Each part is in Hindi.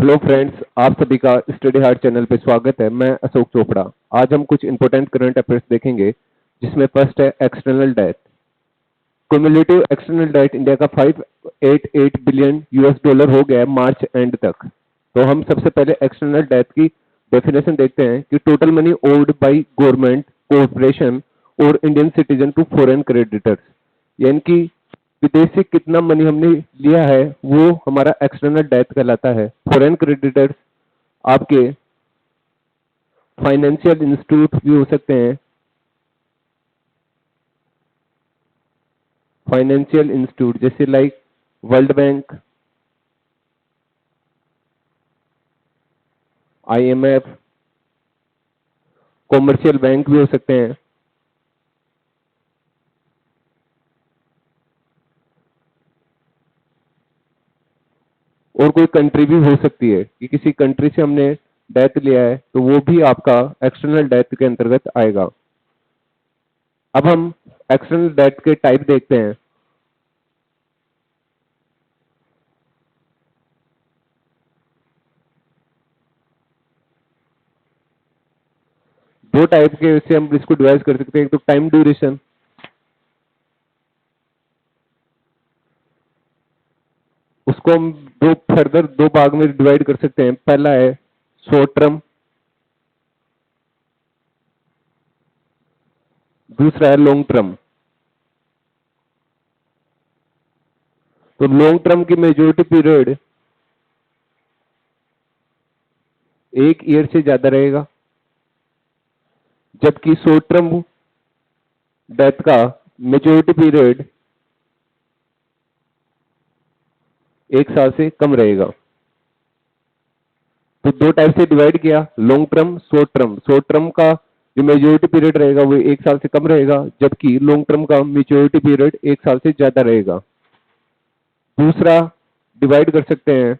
हेलो फ्रेंड्स, आप सभी का स्टडी हार्ट चैनल पे स्वागत है। मैं अशोक चोपड़ा। आज हम कुछ इंपॉर्टेंट करंट अफेयर्स देखेंगे, जिसमें फर्स्ट है external debt. Cumulative external debt India का 588 बिलियन यूएस डॉलर हो गया है मार्च एंड तक। तो हम सबसे पहले एक्सटर्नल डेट की डेफिनेशन देखते हैं कि total money owed by government, corporation और Indian citizen to foreign creditors, यानी कि विदेश से कितना मनी हमने लिया है वो हमारा एक्सटर्नल डेट कहलाता है। फॉरेन क्रेडिटर्स आपके फाइनेंशियल इंस्टीट्यूट भी हो सकते हैं, फाइनेंशियल इंस्टीट्यूट जैसे like world bank, IMF, commercial bank भी हो सकते हैं। और कोई कंट्री भी हो सकती है कि किसी कंट्री से हमने डेट लिया है तो वो भी आपका एक्सटर्नल डेट के अंतर्गत आएगा। अब हम एक्सटर्नल डेट के टाइप देखते हैं। दो टाइप के से हम इसको डिवाइड कर सकते हैं। एक तो टाइम ड्यूरेशन, उसको हम दो भाग में डिवाइड कर सकते हैं। पहला है शॉर्ट टर्म, दूसरा है लॉन्ग टर्म। तो लॉन्ग टर्म की मेजोरिटी पीरियड 1 ईयर से ज्यादा रहेगा, जबकि शॉर्ट टर्म डेट का मेजोरिटी पीरियड 1 साल से कम रहेगा। तो दो टाइप से डिवाइड किया, long term, short term. Short term का जो मेजोरिटी पीरियड रहेगा वो 1 साल से कम रहेगा, जबकि लॉन्ग टर्म का मेजोरिटी पीरियड 1 साल से ज्यादा रहेगा। दूसरा डिवाइड कर सकते हैं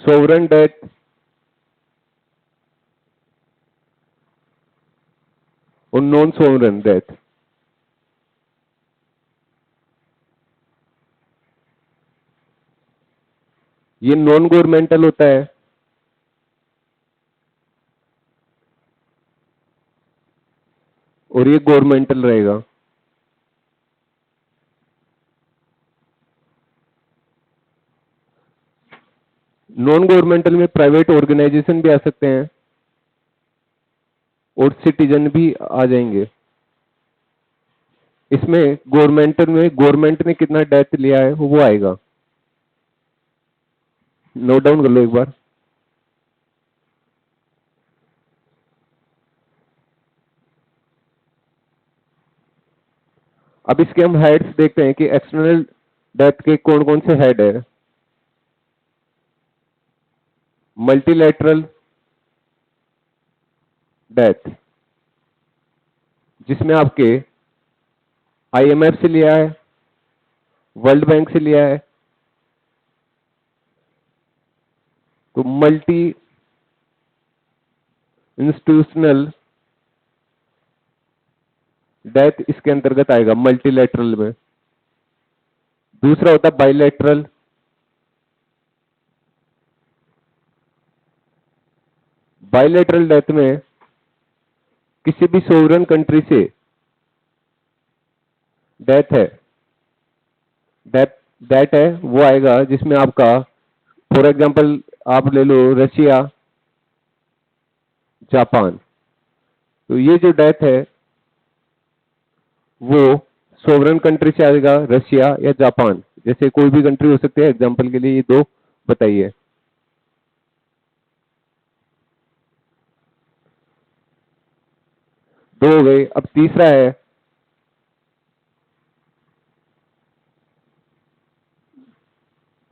सोवरेन डेट और नॉन सोवरेन डेट। ये नॉन गवर्नमेंटल होता है और ये गवर्नमेंटल रहेगा। नॉन गवर्नमेंटल में प्राइवेट ऑर्गेनाइजेशन भी आ सकते हैं और सिटीजन भी आ जाएंगे। इसमें गवर्नमेंटल में गवर्नमेंट ने कितना डेट लिया है वो आएगा। नोट डाउन कर लो एक बार। अब इसके हम हेड्स देखते हैं कि एक्सटर्नल डेट के कौन कौन से हेड है। मल्टीलैटरल डेट, जिसमें आपके आईएमएफ से लिया है, वर्ल्ड बैंक से लिया है। तो मल्टी इंस्टीट्यूशनल डेट इसके अंतर्गत आएगा मल्टीलैटरल में। दूसरा होता है बाइलैटरल। बाइलैटरल डेट में किसी भी सोवरेन कंट्री से डेट है, डेट है वो आएगा, जिसमें आपका फॉर एग्जांपल आप ले लो रशिया, जापान। तो ये जो डेट है वो सोवरेन कंट्री से आएगा, रशिया या जापान, जैसे कोई भी कंट्री हो सकती है। एग्जांपल के लिए ये दो बताइए। दो हो गए। अब तीसरा है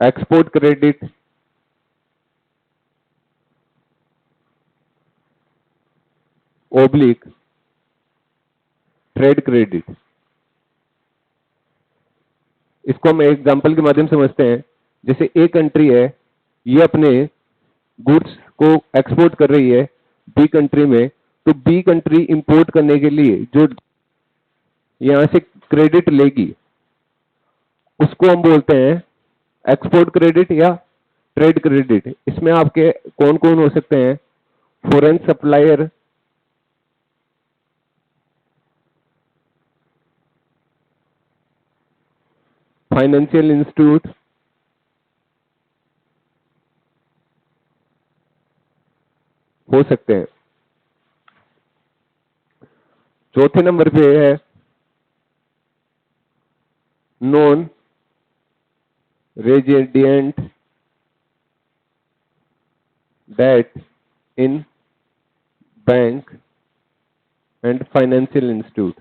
export credit, oblique trade credit. इसको हम एग्जांपल के माध्यम से समझते हैं। जैसे एक कंट्री है, ये अपने गुड्स को एक्सपोर्ट कर रही है बी कंट्री में, तो बी कंट्री इंपोर्ट करने के लिए जो यहां से क्रेडिट लेगी, उसको हम बोलते हैं एक्सपोर्ट क्रेडिट या ट्रेड क्रेडिट। इसमें आपके कौन कौन हो सकते हैं? फॉरेन सप्लायर, फाइनेंशियल इंस्टीट्यूट, हो सकते हैं। चौथे नंबर पे है non resident debt in bank and financial institute.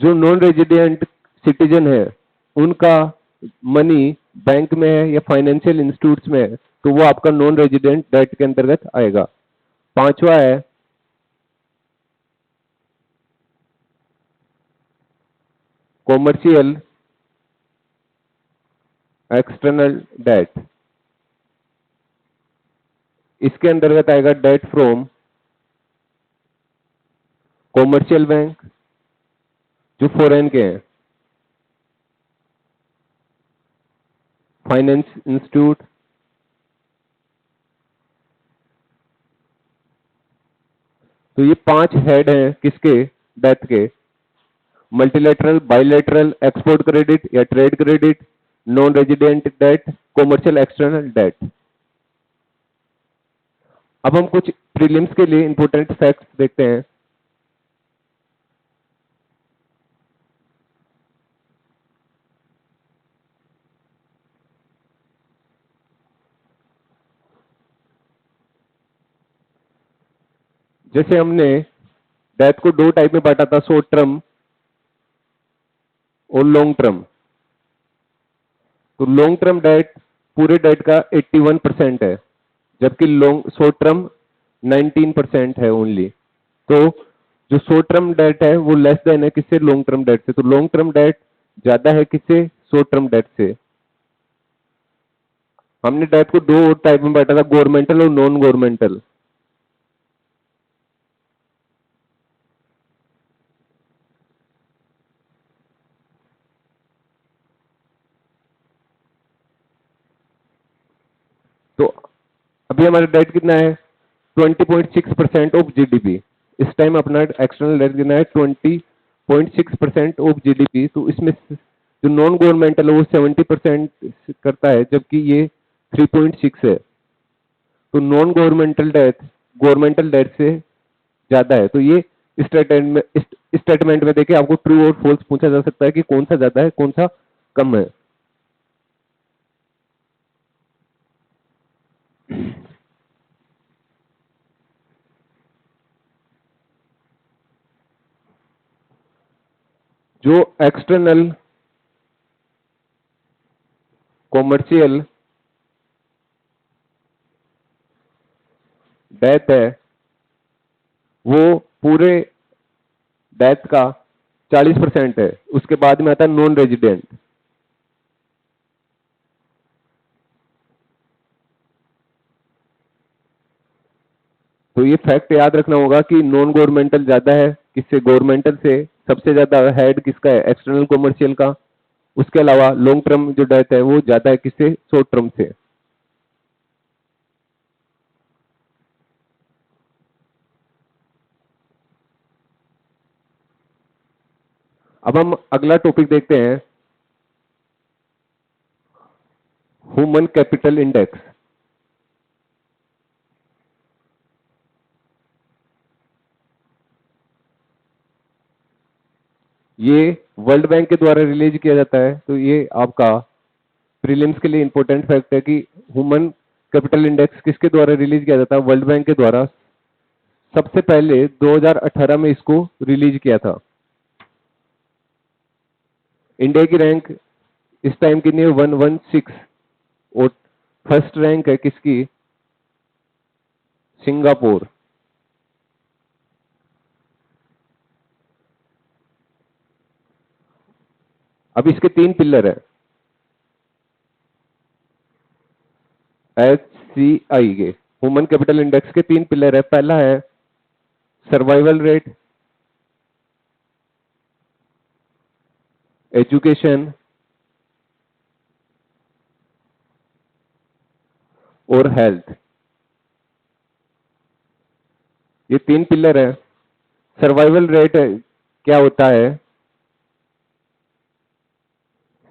जो नॉन रेजिडेंट सिटीजन है उनका मनी बैंक में है या फाइनेंशियल इंस्टीट्यूट्स में है, तो वो आपका नॉन रेजिडेंट डेट के अंतर्गत आएगा। पांचवा है कॉमर्शियल एक्सटर्नल डेट। इसके अंतर्गत आएगा डेट फ्रॉम कॉमर्शियल बैंक जो फॉरेन के हैं, फाइनेंस इंस्टीट्यूट, तो ये पांच हेड हैं किसके? डेट के। मल्टीलेटरल, बाइलेटरल, एक्सपोर्ट क्रेडिट या trade credit, non resident debt, commercial external debt. अब हम कुछ प्रीलिम्स के लिए इंपॉर्टेंट फैक्ट्स देखते हैं। जैसे हमने डेट को दो टाइप में बांटा था, शॉर्ट टर्म और लॉन्ग टर्म। तो लॉन्ग टर्म डेट पूरे डेट का 81% है, जबकि लॉन्ग शॉर्ट टर्म 19% है ओनली। तो जो शॉर्ट टर्म डेट है वो लेस देन है किससे? लॉन्ग टर्म डेट से। तो लॉन्ग टर्म डेट ज्यादा है किससे? शॉर्ट टर्म डेट से। हमने डेट को दो टाइप में बांटा था, गवर्नमेंटल और नॉन गवर्नमेंटल। तो अभी हमारा डेट कितना है? 20.6% ऑफ जीडीपी। इस टाइम अपना एक्सटर्नल डेट कितना है? 20.6% ऑफ जीडीपी। तो इसमें जो नॉन गवर्नमेंटल है वो 70% करता है, जबकि ये 3.6 है। तो नॉन गवर्नमेंटल डेट से ज्यादा है। तो ये स्टेटमेंट में देखिए आपको ट्रू और फॉल्स पूछा जा सकता है कि कौन सा ज्यादा है कौन सा कम है। जो एक्सटर्नल कॉमर्शियल डेट है वो पूरे डेट का 40% है। उसके बाद में आता है नॉन रेजिडेंट। तो ये फैक्ट याद रखना होगा कि नॉन गवर्नमेंटल ज्यादा है किससे? गवर्नमेंटल से। सबसे ज्यादा हेड किसका है? एक्सटर्नल कॉमर्शियल का। उसके अलावा लॉन्ग टर्म जो डेट है वो ज्यादा है किससे? शॉर्ट टर्म से। अब हम अगला टॉपिक देखते हैं, ह्यूमन कैपिटल इंडेक्स। ये वर्ल्ड बैंक के द्वारा रिलीज किया जाता है। तो ये आपका प्रीलिम्स के लिए इंपॉर्टेंट फैक्ट है कि ह्यूमन कैपिटल इंडेक्स किसके द्वारा रिलीज किया जाता है? वर्ल्ड बैंक के द्वारा। सबसे पहले 2018 में इसको रिलीज किया था। इंडिया की रैंक इस टाइम कितनी है? 116। और फर्स्ट रैंक है किसकी? सिंगापुर। अब इसके तीन पिलर है HCI के। ह्यूमन कैपिटल इंडेक्स के तीन पिलर है। पहला है सर्वाइवल रेट, एजुकेशन और हेल्थ, ये 3 पिलर है। सर्वाइवल रेट क्या होता है?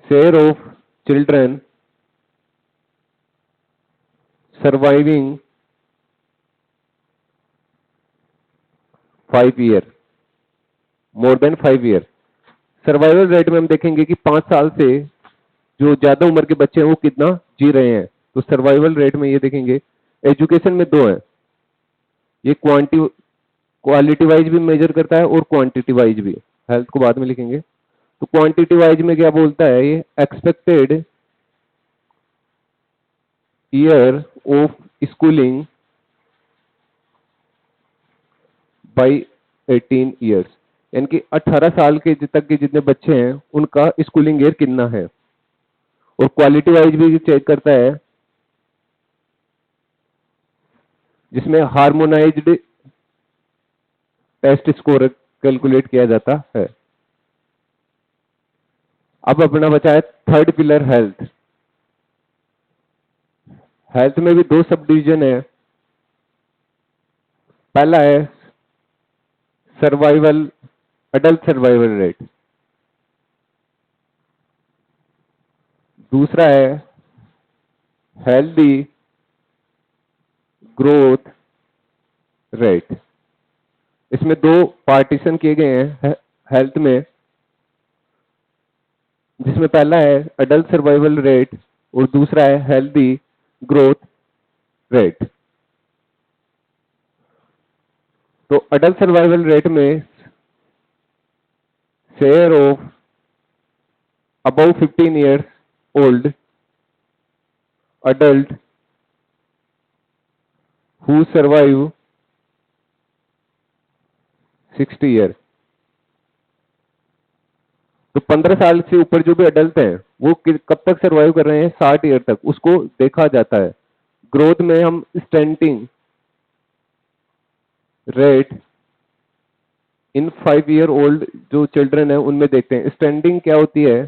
Share of children surviving 5 year, more than 5 year. Survival rate में हम देखेंगे कि 5 साल से जो ज्यादा उम्र के बच्चे हैं वो कितना जी रहे हैं। तो सर्वाइवल रेट में ये देखेंगे। एजुकेशन में 2 है, ये क्वालिटी वाइज भी मेजर करता है और क्वांटिटी वाइज भी। हेल्थ को बाद में लिखेंगे। तो क्वांटिटी वाइज में क्या बोलता है? ये expected year of schooling by 18 years, यानी कि 18 साल के तक के जितने बच्चे हैं उनका स्कूलिंग ईयर कितना है। और क्वालिटी वाइज भी चेक करता है, जिसमें हार्मोनाइज्ड टेस्ट स्कोर कैलकुलेट किया जाता है। अब अपना बचा है थर्ड पिलर हेल्थ। हेल्थ में भी 2 सब डिवीजन है। पहला है सर्वाइवल, अडल्ट सर्वाइवल रेट। दूसरा है हेल्दी ग्रोथ रेट। इसमें 2 पार्टीशन किए गए हैं हेल्थ में, जिसमें पहला है अडल्ट सर्वाइवल रेट और दूसरा है हेल्दी ग्रोथ रेट। तो अडल्ट सर्वाइवल रेट में share of above 15 years old adult who survive 60 year. तो 15 साल से ऊपर जो भी अडल्ट हैं वो कब तक सर्वाइव कर रहे हैं? 60 ईयर तक, उसको देखा जाता है। ग्रोथ में हम standing rate in 5 year old जो चिल्ड्रन है उनमें देखते हैं। स्टैंडिंग क्या होती है?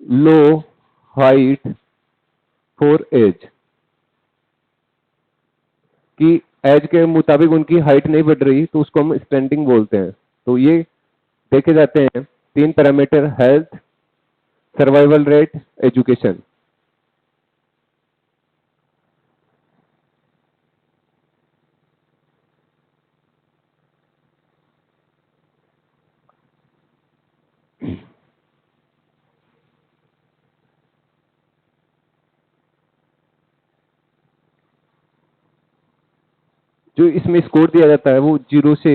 लो हाइट फॉर एज, कि एज के मुताबिक उनकी हाइट नहीं बढ़ रही तो उसको हम स्टैंडिंग बोलते हैं। तो ये देखे जाते हैं 3 parameter: health, survival rate, education. जो इसमें स्कोर दिया जाता है वो 0 से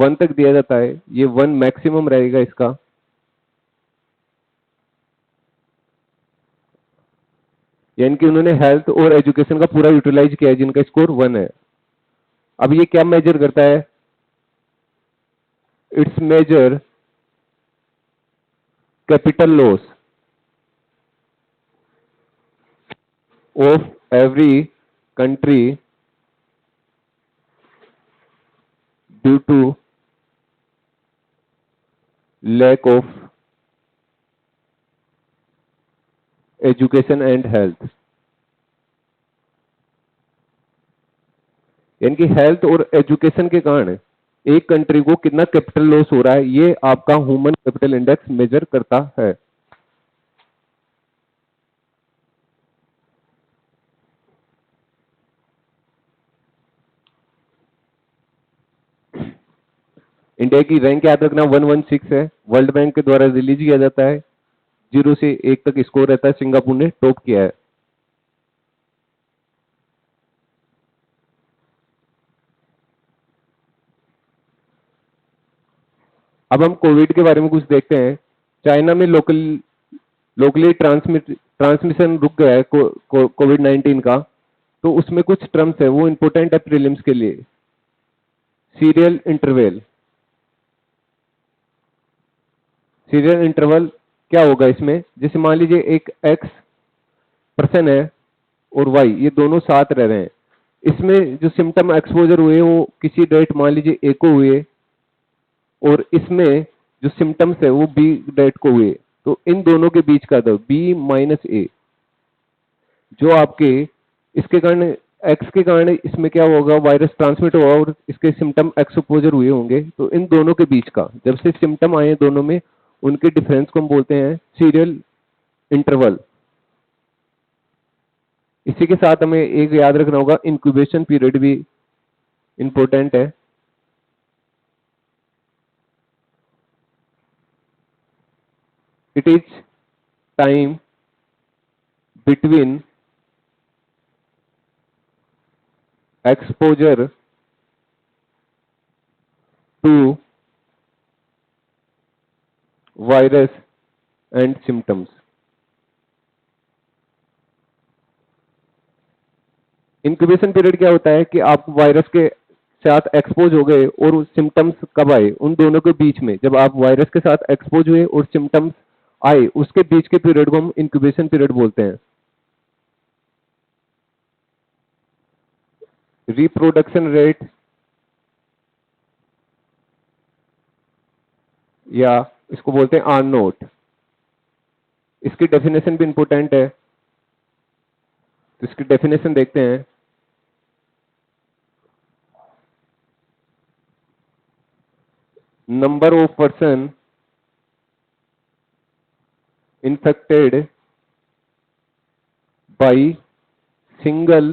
1 तक दिया जाता है। ये 1 मैक्सिमम रहेगा इसका। यानी कि उन्होंने हेल्थ और एजुकेशन का पूरा यूटिलाइज किया है जिनका स्कोर 1 है। अब ये क्या मेजर करता है? It's measure capital loss of every country due to lack of education and health. यानी कि हेल्थ और एजुकेशन के कारण एक कंट्री को कितना कैपिटल लॉस हो रहा है, ये आपका ह्यूमन कैपिटल इंडेक्स मेजर करता है। इंडिया की रैंक याद रखना 116 है, वर्ल्ड बैंक के द्वारा रिलीज किया जाता है। 0 से 1 तक स्कोर रहता है, सिंगापुर ने टॉप किया है। अब हम कोविड के बारे में कुछ देखते हैं। चाइना में लोकली ट्रांसमिशन रुक गया है कोविड-19 का। तो उसमें कुछ टर्म्स है वो इंपॉर्टेंट है प्रीलिम्स के लिए। सीरियल इंटरवल, सीरियल इंटरवल क्या होगा इसमें? जैसे मान लीजिए एक एक्स पर्सन है और वाई, ये दोनों साथ रह रहे हैं। इसमें जो सिम्टम एक्सपोजर हुए वो किसी डेट मान लीजिए ए को हुए और इसमें जो सिम्टम्स है वो बी डेट को हुए, तो इन दोनों के बीच का दर बी माइनस ए, जो आपके इसके कारण एक्स के कारण इसमें क्या होगा, वायरस ट्रांसमिट होगा और इसके सिम्टम एक्सपोजर हुए होंगे, तो इन दोनों के बीच का जब से सिम्टम आए दोनों में, उनके डिफरेंस को हम बोलते हैं सीरियल इंटरवल। इसी के साथ हमें एक याद रखना होगा, इंक्यूबेशन पीरियड भी इंपॉर्टेंट है। It is time between exposure to virus and symptoms. Incubation period क्या होता है कि आप वायरस के साथ एक्सपोज हो गए और सिम्टम्स कब आए, उन दोनों के बीच में जब आप वायरस के साथ एक्सपोज हुए और सिम्टम्स आए, उसके बीच के पीरियड को हम इंक्यूबेशन पीरियड बोलते हैं। रिप्रोडक्शन रेट या इसको बोलते हैं आर नोट, इसकी डेफिनेशन भी इंपॉर्टेंट है, तो इसकी डेफिनेशन देखते हैं। Number of person infected by single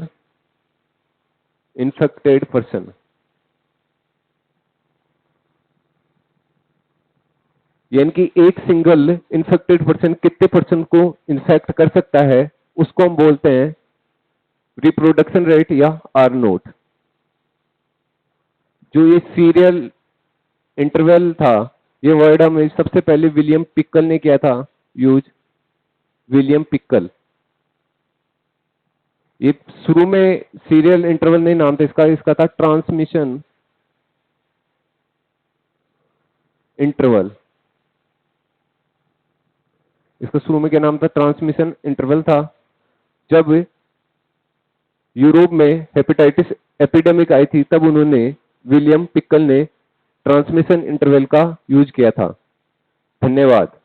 infected person। यानी कि एक सिंगल इन्फेक्टेड पर्सन कितने पर्सन को इन्फेक्ट कर सकता है, उसको हम बोलते हैं रिप्रोडक्शन रेट या आर नोट। जो ये सीरियल इंटरवल था, ये वर्ड हमें सबसे पहले विलियम पिकल ने किया था यूज। विलियम पिकल, ये शुरू में सीरियल इंटरवल नहीं नाम था इसका, इसका था ट्रांसमिशन इंटरवल। इसका शुरू में क्या नाम था, ट्रांसमिशन इंटरवल था। जब यूरोप में हेपेटाइटिस एपिडेमिक आई थी, तब उन्होंने विलियम पिकल ने ट्रांसमिशन इंटरवल का यूज किया था। धन्यवाद।